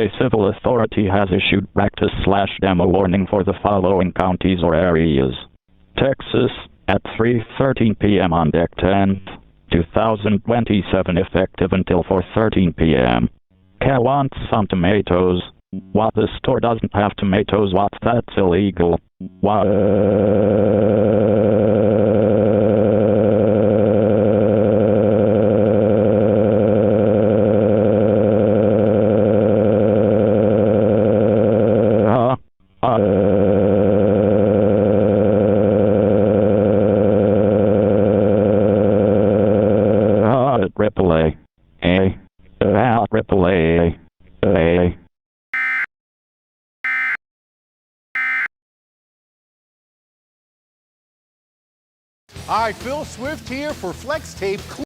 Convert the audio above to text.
A civil authority has issued practice/demo warning for the following counties or areas. Texas, at 3:13 p.m. on Dec 10th, 2027, effective until 4:13 p.m. Cal wants some tomatoes. What, the store doesn't have tomatoes? What, that's illegal. What? AAA. All right, Phil Swift here for Flex Tape.